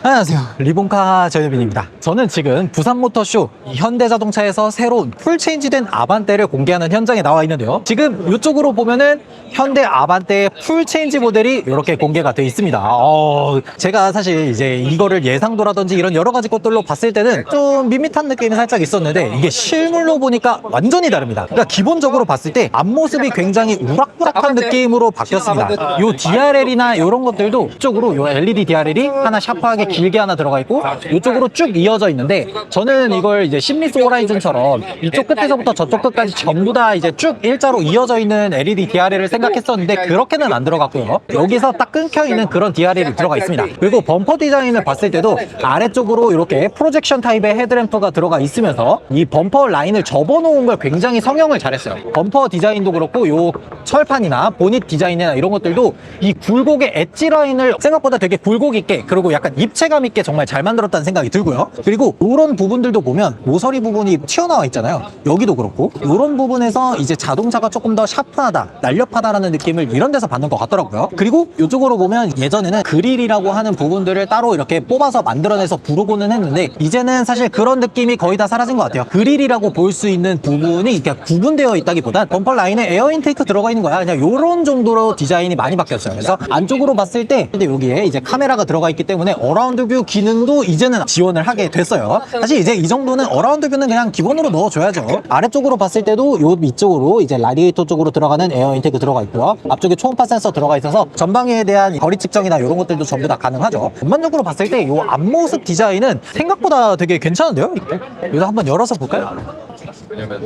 안녕하세요, 리본카 전효빈입니다. 저는 지금 부산모터쇼 현대자동차에서 새로운 풀체인지된 아반떼를 공개하는 현장에 나와 있는데요, 지금 이쪽으로 보면은 현대 아반떼의 풀체인지 모델이 이렇게 공개가 되어 있습니다. 제가 사실 이제 이거를 예상도라든지 이런 여러 가지 것들로 봤을 때는 좀 밋밋한 느낌이 살짝 있었는데, 이게 실물로 보니까 완전히 다릅니다. 그러니까 기본적으로 봤을 때 앞모습이 굉장히 우락부락한 느낌으로 바뀌었습니다. 요 DRL이나 이런 것들도 이쪽으로 요 LED DRL이 하나 샤프하게 길게 하나 들어가 있고 이쪽으로 쭉 이어져 있는데, 저는 이걸 이제 심리스 호라이즌처럼 이쪽 끝에서부터 저쪽 끝까지 전부 다 이제 쭉 일자로 이어져 있는 LED DRL을 생각했었는데 그렇게는 안 들어갔고요. 여기서 딱 끊겨 있는 그런 DRL이 들어가 있습니다. 그리고 범퍼 디자인을 봤을 때도 아래쪽으로 이렇게 프로젝션 타입의 헤드램프가 들어가 있으면서 이 범퍼 라인을 접어놓은 걸 굉장히 성형을 잘했어요. 범퍼 디자인도 그렇고 요 철판이나 보닛 디자인이나 이런 것들도 이 굴곡의 엣지 라인을 생각보다 되게 굴곡 있게, 그리고 약간 입체감 있게 정말 잘 만들었다는 생각이 들고요. 그리고 이런 부분들도 보면 모서리 부분이 튀어나와 있잖아요. 여기도 그렇고 이런 부분에서 이제 자동차가 조금 더 샤프하다, 날렵하다라는 느낌을 이런 데서 받는 것 같더라고요. 그리고 이쪽으로 보면 예전에는 그릴이라고 하는 부분들을 따로 이렇게 뽑아서 만들어내서 부르고는 했는데, 이제는 사실 그런 느낌이 거의 다 사라진 것 같아요. 그릴이라고 볼 수 있는 부분이 이렇게 구분되어 있다기보단 범퍼 라인에 에어 인테이크 들어가 있는 거야, 그냥 이런 정도로 디자인이 많이 바뀌었어요. 그래서 안쪽으로 봤을 때 여기에 이제 카메라가 들어가 있기 때문에 어라운드 뷰 기능도 이제는 지원을 하게 됐어요. 사실 이제 이 정도는 어라운드 뷰는 그냥 기본으로 넣어줘야죠. 아래쪽으로 봤을 때도 요 위쪽으로 이제 라디에이터 쪽으로 들어가는 에어 인테이크 들어가 있고요. 앞쪽에 초음파 센서 들어가 있어서 전방위에 대한 거리 측정이나 이런 것들도 전부 다 가능하죠. 전반적으로 봤을 때 요 앞모습 디자인은 생각보다 되게 괜찮은데요? 이거 한번 열어서 볼까요?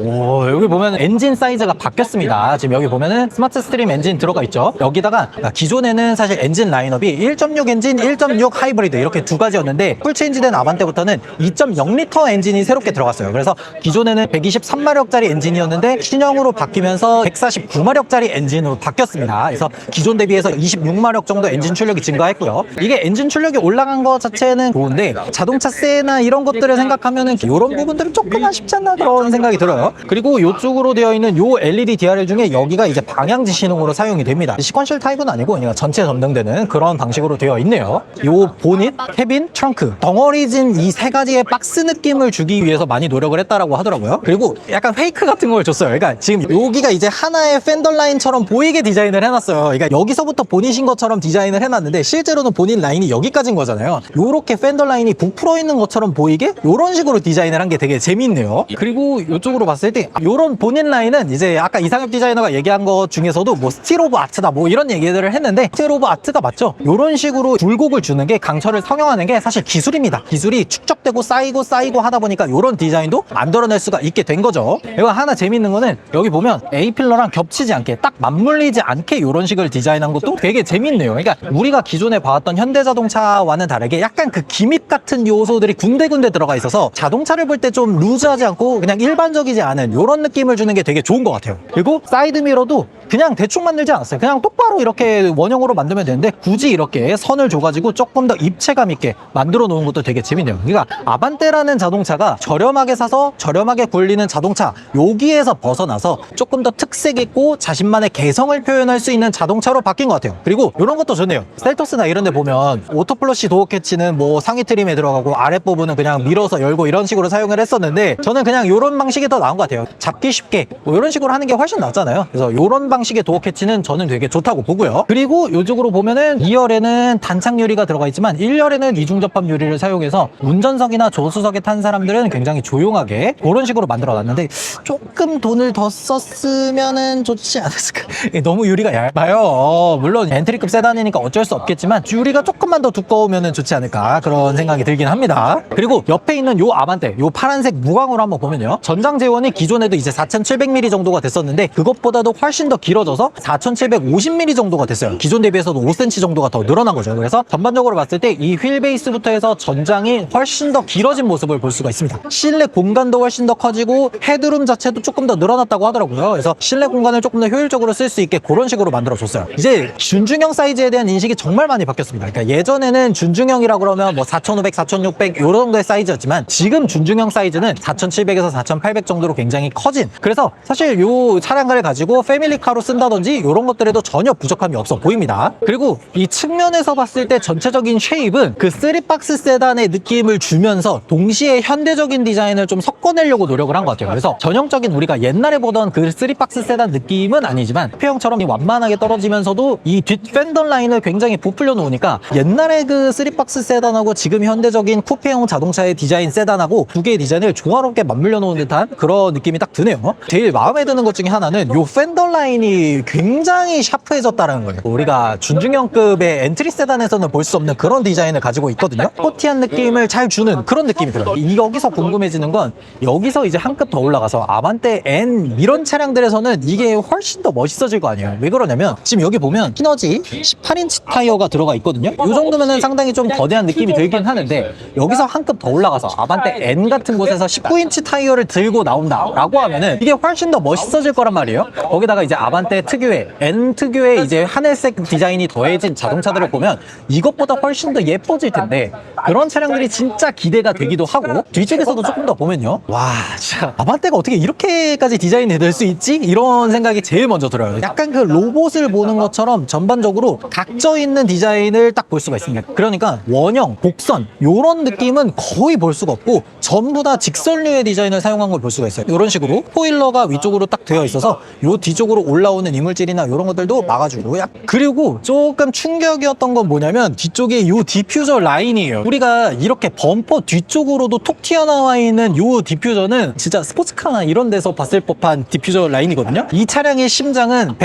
오, 여기 보면 엔진 사이즈가 바뀌었습니다. 지금 여기 보면은 스마트 스트림 엔진 들어가 있죠. 여기다가 기존에는 사실 엔진 라인업이 1.6 엔진, 1.6 하이브리드 이렇게 두 가지였는데, 풀체인지된 아반떼부터는 2.0L 엔진이 새롭게 들어갔어요. 그래서 기존에는 123마력짜리 엔진이었는데 신형으로 바뀌면서 149마력짜리 엔진으로 바뀌었습니다. 그래서 기존 대비해서 26마력 정도 엔진 출력이 증가했고요. 이게 엔진 출력이 올라간 것 자체는 좋은데, 자동차세나 이런 것들을 생각하면은 이런 부분들은 조금 아쉽지 않나 그런 생각이 들어요. 그리고 이쪽으로 되어 있는 요 LED DRL 중에 여기가 이제 방향 지시능으로 사용이 됩니다. 시퀀셜 타입은 아니고 그냥 전체 점등되는 그런 방식으로 되어 있네요. 요 보닛, 캐빈, 트렁크, 덩어리진 이 세 가지의 박스 느낌을 주기 위해서 많이 노력을 했다라고 하더라고요. 그리고 약간 페이크 같은 걸 줬어요. 그러니까 지금 여기가 이제 하나의 팬더 라인처럼 보이게 디자인을 해놨어요. 그러니까 여기서부터 보닛인 것처럼 디자인을 해놨는데 실제로는 보닛 라인이 여기까지인 거잖아요. 요렇게 팬더 라인이 부풀어 있는 것처럼 보이게 요런 식으로 디자인을 한 게 되게 재밌네요. 그리고 이쪽으로 봤을 때 이런 보닛 라인은 이제 아까 이상엽 디자이너가 얘기한 것 중에서도 뭐 스틸 오브 아트다 뭐 이런 얘기들을 했는데, 스틸 오브 아트가 맞죠? 이런 식으로 굴곡을 주는 게, 강철을 성형하는 게 사실 기술입니다. 기술이 축적되고 쌓이고 하다 보니까 이런 디자인도 만들어낼 수가 있게 된 거죠. 이거 하나 재밌는 거는 여기 보면 A필러랑 겹치지 않게 딱 맞물리지 않게 이런 식을 디자인한 것도 되게 재밌네요. 그러니까 우리가 기존에 봐왔던 현대자동차와는 다르게 약간 그 기믹 같은 요소들이 군데군데 들어가 있어서 자동차를 볼 때 좀 루즈하지 않고 그냥 일반적이지 않은 이런 느낌을 주는 게 되게 좋은 것 같아요. 그리고 사이드미러도 그냥 대충 만들지 않았어요. 그냥 똑바로 이렇게 원형으로 만들면 되는데 굳이 이렇게 선을 줘가지고 조금 더 입체감 있게 만들어 놓은 것도 되게 재밌네요. 그러니까 아반떼라는 자동차가 저렴하게 사서 저렴하게 굴리는 자동차, 여기에서 벗어나서 조금 더 특색 있고 자신만의 개성을 표현할 수 있는 자동차로 바뀐 것 같아요. 그리고 이런 것도 좋네요. 셀토스나 이런 데 보면 오토플러시 도어 캐치는 뭐 상위 트림에 들어가고 아랫부분은 그냥 밀어서 열고 이런 식으로 사용을 했었는데, 저는 그냥 이런 방식이 더 나은 것 같아요. 잡기 쉽게 뭐 이런 식으로 하는 게 훨씬 낫잖아요. 그래서 이런 방식의 도어 캐치는 저는 되게 좋다고 보고요. 그리고 이쪽으로 보면은 2열에는 단창 유리가 들어가 있지만 1열에는 이중 접합 유리를 사용해서 운전석이나 조수석에 탄 사람들은 굉장히 조용하게 그런 식으로 만들어 놨는데, 조금 돈을 더 썼으면은 좋지 않았을까. 너무 유리가 얇아요. 물론 엔트리급 세단이니까 어쩔 수 없겠지만 유리가 조금만 더 두꺼우면은 좋지 않을까 그런 생각이 들긴 합니다. 그리고 옆에 있는 요 아반떼, 요 파란색 무광으로 한번 보면요, 전장 재원이 기존에도 이제 4700mm 정도가 됐었는데 그것보다도 훨씬 더 길어져서 4750mm 정도가 됐어요. 기존 대비해서도 5cm 정도가 더 늘어난 거죠. 그래서 전반적으로 봤을 때 이 휠 베이스부터 해서 전장이 훨씬 더 길어진 모습을 볼 수가 있습니다. 실내 공간도 훨씬 더 커지고 헤드룸 자체도 조금 더 늘어났다고 하더라고요. 그래서 실내 공간을 조금 더 효율적으로 쓸 수 있게 그런 식으로 만들어줬어요. 이제 준중형 사이즈에 대한 인식이 정말 많이 바뀌었습니다. 그러니까 예전에는 준중형이라 그러면 뭐 4500, 4600 이런 정도의 사이즈였지만 지금 준중형 사이즈는 4700에서 4800 정도로 굉장히 커진, 그래서 사실 이 차량을 가지고 패밀리카로 추가로 쓴다든지 이런 것들에도 전혀 부족함이 없어 보입니다. 그리고 이 측면에서 봤을 때 전체적인 쉐입은 그 3박스 세단의 느낌을 주면서 동시에 현대적인 디자인을 좀 섞어내려고 노력을 한 것 같아요. 그래서 전형적인 우리가 옛날에 보던 그 3박스 세단 느낌은 아니지만 쿠페형처럼 완만하게 떨어지면서도 이 뒷 팬더 라인을 굉장히 부풀려 놓으니까 옛날에 그 3박스 세단하고 지금 현대적인 쿠페형 자동차의 디자인 세단하고 두 개의 디자인을 조화롭게 맞물려 놓은 듯한 그런 느낌이 딱 드네요. 제일 마음에 드는 것 중에 하나는 요 팬더 라인이 굉장히 샤프해졌다는 거예요. 우리가 준중형급의 엔트리 세단에서는 볼 수 없는 그런 디자인을 가지고 있거든요. 스포티한 느낌을 잘 주는 그런 느낌이 들어요. 여기서 궁금해지는 건 여기서 이제 한 급 더 올라가서 아반떼 N 이런 차량들에서는 이게 훨씬 더 멋있어질 거 아니에요. 왜 그러냐면 지금 여기 보면 시너지 18인치 타이어가 들어가 있거든요. 이 정도면은 상당히 좀 거대한 느낌이 들긴 하는데 여기서 한 급 더 올라가서 아반떼 N 같은 곳에서 19인치 타이어를 들고 나온다라고 하면은 이게 훨씬 더 멋있어질 거란 말이에요. 거기다가 이제 아반떼 특유의 N 특유의 이제 하늘색 디자인이 더해진 자동차들을 보면 이것보다 훨씬 더 예뻐질 텐데 그런 차량들이 진짜 기대가 되기도 하고 뒤쪽에서도 조금 더 보면요. 와, 진짜 아반떼가 어떻게 이렇게까지 디자인이 될 수 있지? 이런 생각이 제일 먼저 들어요. 약간 그 로봇을 보는 것처럼 전반적으로 각져 있는 디자인을 딱 볼 수가 있습니다. 그러니까 원형, 곡선 이런 느낌은 거의 볼 수가 없고 전부 다 직선류의 디자인을 사용한 걸 볼 수가 있어요. 이런 식으로 스포일러가 위쪽으로 딱 되어 있어서 요 뒤쪽으로 올라오는 이물질이나 이런 것들도 막아주고 그리고 조금 충격이었던 건 뭐냐면 뒤쪽에 요 디퓨저 라인이에요. 우리가 이렇게 범퍼 뒤쪽으로도 톡 튀어나와 있는 요 디퓨저는 진짜 스포츠카나 이런 데서 봤을 법한 디퓨저 라인이거든요. 이 차량의 심장은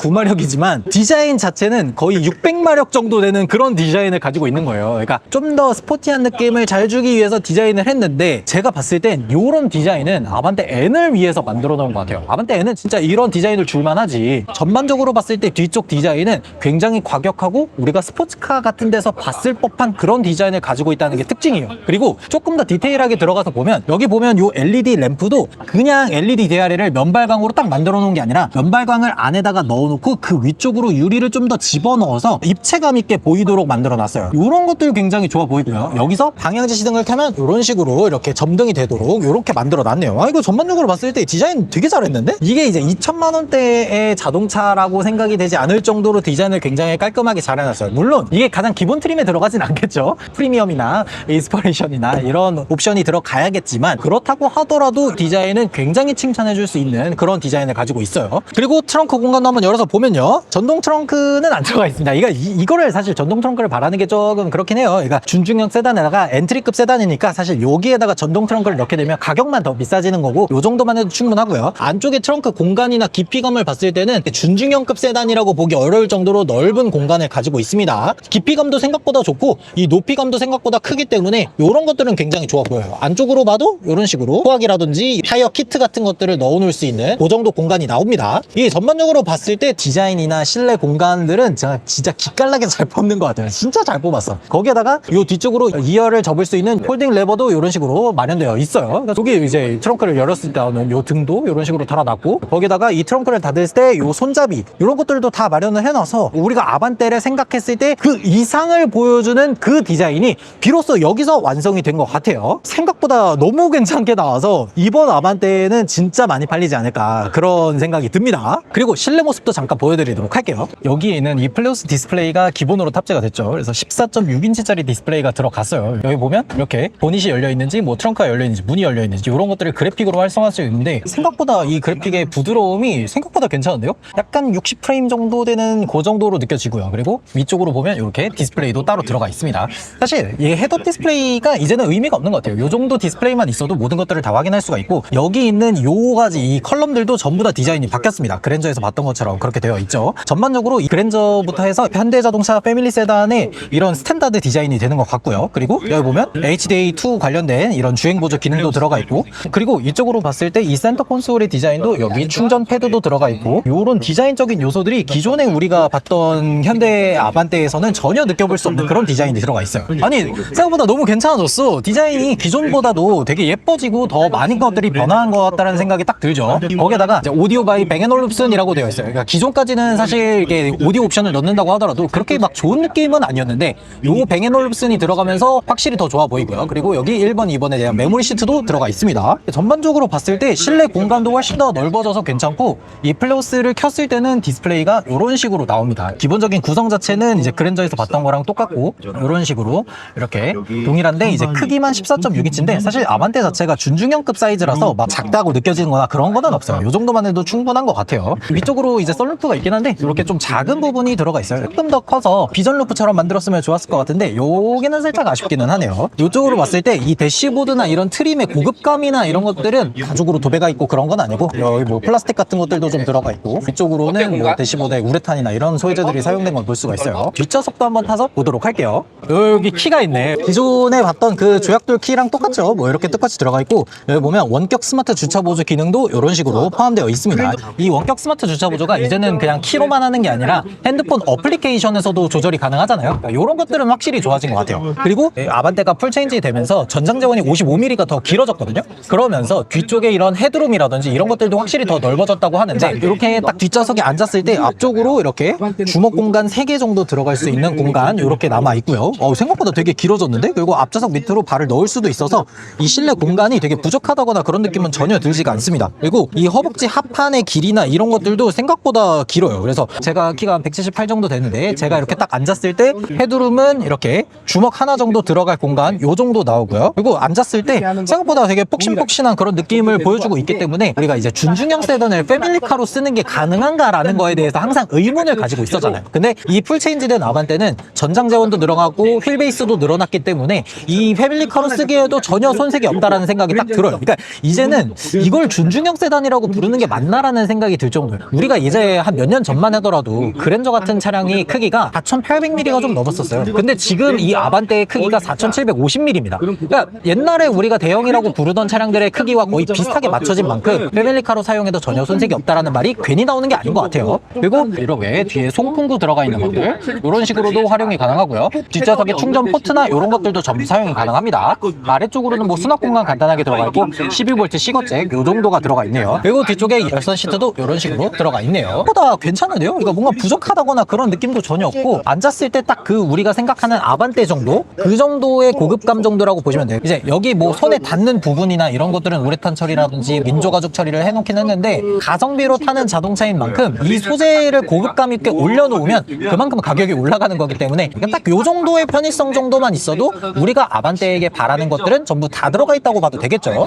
149마력이지만 디자인 자체는 거의 600마력 정도 되는 그런 디자인을 가지고 있는 거예요. 그러니까 좀 더 스포티한 느낌을 잘 주기 위해서 디자인을 했는데 제가 봤을 땐 이런 디자인은 아반떼 N을 위해서 만들어 놓은 것 같아요. 아반떼 N은 진짜 이런 디자인을 줄만 하지 전반적으로 봤을 때 뒤쪽 디자인은 굉장히 과격하고 우리가 스포츠카 같은 데서 봤을 법한 그런 디자인을 가지고 있다는 게 특징이에요. 그리고 조금 더 디테일하게 들어가서 보면 여기 보면 요 LED 램프도 그냥 LED DRL을 면발광으로 딱 만들어 놓은 게 아니라 면발광을 안에다가 넣어놓고 그 위쪽으로 유리를 좀 더 집어넣어서 입체감 있게 보이도록 만들어 놨어요. 이런 것들 굉장히 좋아 보이고요. 여기서 방향지시등을 켜면 이런 식으로 이렇게 점등이 되도록 이렇게 만들어 놨네요. 이거 전반적으로 봤을 때 디자인 되게 잘했는데? 이게 이제 2천만 원대의 자동차라고 생각이 되지 않을 정도로 디자인을 굉장히 깔끔하게 잘 해놨어요. 물론 이게 가장 기본 트림에 들어가진 않겠죠. 프리미엄이나 인스퍼레이션이나 이런 옵션이 들어가야겠지만 그렇다고 하더라도 디자인은 굉장히 칭찬해줄 수 있는 그런 디자인을 가지고 있어요. 그리고 트렁크 공간도 한번 열어서 보면요. 전동 트렁크는 안 들어가 있습니다. 이거를 사실 전동 트렁크를 바라는 게 조금 그렇긴 해요. 그러니까 준중형 세단에다가 엔트리급 세단이니까 사실 여기에다가 전동 트렁크를 넣게 되면 가격만 더 비싸지는 거고 요 정도만 해도 충분하고요. 안쪽에 트렁크 공간이나 깊이감을 봤을 때는 준중형급 세단이라고 보기 어려울 정도로 넓은 공간을 가지고 있습니다. 깊이감도 생각보다 좋고 이 높이감도 생각보다 크기 때문에 이런 것들은 굉장히 좋아 보여요. 안쪽으로 봐도 이런 식으로 소화기라든지 타이어 키트 같은 것들을 넣어놓을 수 있는 그 정도 공간이 나옵니다. 이게 전반적으로 봤을 때 디자인이나 실내 공간들은 진짜 기깔나게 잘 뽑는 것 같아요. 진짜 잘 뽑았어. 거기에다가 이 뒤쪽으로 2열을 접을 수 있는 폴딩 레버도 이런 식으로 마련되어 있어요. 그러니까 여기 이제 트렁크를 열었을 때는 이 등도 이런 식으로 달아놨고 거기에다가 이 트렁크를 닫을 때 이 손잡이 이런 것들도 다 마련을 해놔서 우리가 아반떼를 생각했을 때 그 이상을 보여주는 그 디자인이 비로소 여기서 완성이 된 것 같아요. 생각보다 너무 괜찮게 나와서 이번 아반떼는 진짜 많이 팔리지 않을까 그런 생각이 듭니다. 그리고 실내 모습도 잠깐 보여드리도록 할게요. 여기에는 이 플레오스 디스플레이가 기본으로 탑재가 됐죠. 그래서 14.6인치짜리 디스플레이가 들어갔어요. 여기 보면 이렇게 보닛이 열려있는지 뭐 트렁크가 열려있는지 문이 열려있는지 이런 것들을 그래픽으로 활성화할 수 있는데 생각보다 이 그래픽의 부드러움이 생각보다 괜찮은데요. 약간 60프레임 정도 되는 그 정도로 느껴지고요. 그리고 위쪽으로 보면 이렇게 디스플레이도 따로 들어가 있습니다. 사실 이 헤드업 디스플레이가 이제는 의미가 없는 것 같아요. 이 정도 디스플레이만 있어도 모든 것들을 다 확인할 수가 있고 여기 있는 요 가지 이 컬럼들도 전부 다 디자인이 바뀌었습니다. 그랜저에서 봤던 것처럼 그렇게 되어 있죠. 전반적으로 이 그랜저부터 해서 현대자동차 패밀리 세단의 이런 스탠다드 디자인이 되는 것 같고요. 그리고 여기 보면 HDA2 관련된 이런 주행보조 기능도 들어가 있고 그리고 이쪽으로 봤을 때 이 센터 콘솔의 디자인도 여기 충전 패드도 들어가 있고 이런 디자인적인 요소들이 기존에 우리가 봤던 현대 아반떼에서는 전혀 느껴볼 수 없는 그런 디자인이 들어가 있어요. 아니 생각보다 너무 괜찮아졌어. 디자인이 기존보다도 되게 예뻐지고 더 많은 것들이 변화한 것 같다는 생각이 딱 들죠. 거기에다가 이제 오디오 바이 뱅앤올룹슨이라고 되어 있어요. 그러니까 기존까지는 사실 이게 오디오 옵션을 넣는다고 하더라도 그렇게 막 좋은 느낌은 아니었는데 요 뱅앤올룹슨이 들어가면서 확실히 더 좋아 보이고요. 그리고 여기 1번, 2번에 대한 메모리 시트도 들어가 있습니다. 전반적으로 봤을 때 실내 공간도 훨씬 더 넓어져서 괜찮고 이 플레오스를 켰을 때는 디스플레이가 이런 식으로 나옵니다. 기본적인 구성 자체는 이제 그랜저에서 봤던 거랑 똑같고 이런 식으로 이렇게 동일한데 이제 크기만 14.6인치인데 사실 아반떼 자체가 준중형급 사이즈라서 막 작다고 느껴지는 거나 그런 거는 없어요. 이 정도만 해도 충분한 것 같아요. 위쪽으로 이제 썬루프가 있긴 한데 이렇게 좀 작은 부분이 들어가 있어요. 조금 더 커서 비전 루프처럼 만들었으면 좋았을 것 같은데 여기는 살짝 아쉽기는 하네요. 이쪽으로 봤을 때 이 대시보드나 이런 트림의 고급감이나 이런 것들은 가죽으로 도배가 있고 그런 건 아니고 여기 뭐 플라스틱 같은 것들도 좀 들어가 있고 위쪽으로는 뭐 대시보드에 우레탄이나 이런 소재들이 사용된 걸 볼 수가 있어요. 뒷좌석도 한번 타서 보도록 할게요. 여기 키가 있네. 기존에 봤던 그 조약돌 키랑 똑같죠. 뭐 이렇게 똑같이 들어가 있고 여기 보면 원격 스마트 주차 보조 기능도 이런 식으로 포함되어 있습니다. 이 원격 스마트 주차 보조가 이제는 그냥 키로만 하는 게 아니라 핸드폰 어플리케이션에서도 조절이 가능하잖아요. 이런 것들은 확실히 좋아진 것 같아요. 그리고 아반떼가 풀체인지 되면서 전장 재원이 55mm가 더 길어졌거든요. 그러면서 뒤쪽에 이런 헤드룸이라든지 이런 것들도 확실히 더 넓어졌다고 하는데 이렇게 딱 뒷좌석에 앉았을 때 앞쪽으로 이렇게 주먹 공간 3개 정도 들어갈 수 있는 공간 이렇게 남아 있고요. 생각보다 되게 길어졌는데 그리고 앞좌석 밑으로 발을 넣을 수도 있어서 이 실내 공간이 되게 부족하다거나 그런 느낌은 전혀 들지가 않습니다. 그리고 이 허벅지 하판의 길이나 이런 것들도 생각보다 길어요. 그래서 제가 키가 한 178 정도 되는데 제가 이렇게 딱 앉았을 때 헤드룸은 이렇게 주먹 하나 정도 들어갈 공간 요 정도 나오고요. 그리고 앉았을 때 생각보다 되게 폭신폭신한 그런 느낌을 보여주고 있기 때문에 우리가 이제 준중형 세단을 패밀리카로 쓰는 게 가능한가라는 거에 대해서 항상 의문을 가지고 있었잖아요. 근데 이 풀체인지된 아반떼는 전장 재원도 늘어나고 휠 베이스도 늘어났기 때문에 이 패밀리카로 쓰기에도 전혀 손색이 없다라는 생각이 딱 들어요. 그러니까 이제는 이걸 준중형 세단이라고 부르는 게 맞나라는 생각이 들 정도예요. 우리가 이제 한 몇 년 전만 하더라도 그랜저 같은 차량이 크기가 4,800mm가 좀 넘었었어요. 근데 지금 이 아반떼의 크기가 4,750mm입니다. 그러니까 옛날에 우리가 대형이라고 부르던 차량들의 크기와 거의 비슷하게 맞춰진 만큼 패밀리카로 사용해도 전혀 손색이 없다라는 말이 괜히 나오는 게 아닌 것 같아요. 그리고 이렇게 뒤에 송풍구 들어가 있는 것들 이런 식으로도 활용이 가능하고요. 뒷좌석에 충전 포트나 이런 것들도 전부 사용이 가능합니다. 아래쪽으로는 뭐 수납 공간 간단하게 들어가 있고 12V 시거잭 요 정도가 들어가 있네요. 그리고 뒤쪽에 열선 시트도 이런 식으로 들어가 있네요. 보다 괜찮은데요? 이거 뭔가 부족하다거나 그런 느낌도 전혀 없고 앉았을 때 딱 그 우리가 생각하는 아반떼 정도? 그 정도의 고급감 정도라고 보시면 돼요. 이제 여기 뭐 손에 닿는 부분이나 이런 것들은 우레탄 처리라든지 민조가죽 처리를 해놓긴 했는데 가성비로 타는 자동차인 만큼 이 소재를 고급감 있게 올려놓으면 그만큼 가격이 올라가는 거기 때문에 딱 요 정도의 편의성 정도만 있어도 우리가 아반떼에게 바라는 것들은 전부 다 들어가 있다고 봐도 되겠죠.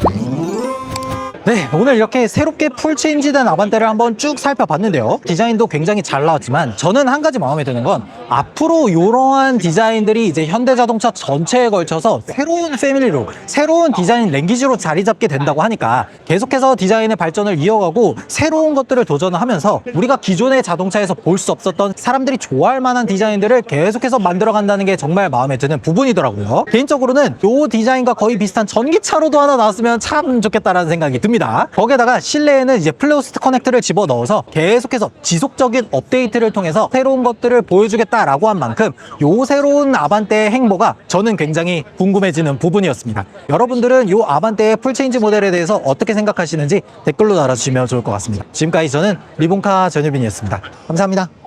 네, 오늘 이렇게 새롭게 풀체인지된 아반떼를 한번 쭉 살펴봤는데요. 디자인도 굉장히 잘 나왔지만 저는 한 가지 마음에 드는 건 앞으로 이러한 디자인들이 이제 현대자동차 전체에 걸쳐서 새로운 패밀리로 새로운 디자인 랭귀지로 자리 잡게 된다고 하니까 계속해서 디자인의 발전을 이어가고 새로운 것들을 도전하면서 우리가 기존의 자동차에서 볼 수 없었던 사람들이 좋아할 만한 디자인들을 계속해서 만들어간다는 게 정말 마음에 드는 부분이더라고요. 개인적으로는 이 디자인과 거의 비슷한 전기차로도 하나 나왔으면 참 좋겠다라는 생각이 듭니다. 거기에다가 실내에는 이제 플레오스 커넥트를 집어넣어서 계속해서 지속적인 업데이트를 통해서 새로운 것들을 보여주겠다라고 한 만큼 요 새로운 아반떼의 행보가 저는 굉장히 궁금해지는 부분이었습니다. 여러분들은 요 아반떼의 풀체인지 모델에 대해서 어떻게 생각하시는지 댓글로 달아주시면 좋을 것 같습니다. 지금까지 저는 리본카 전유빈이었습니다. 감사합니다.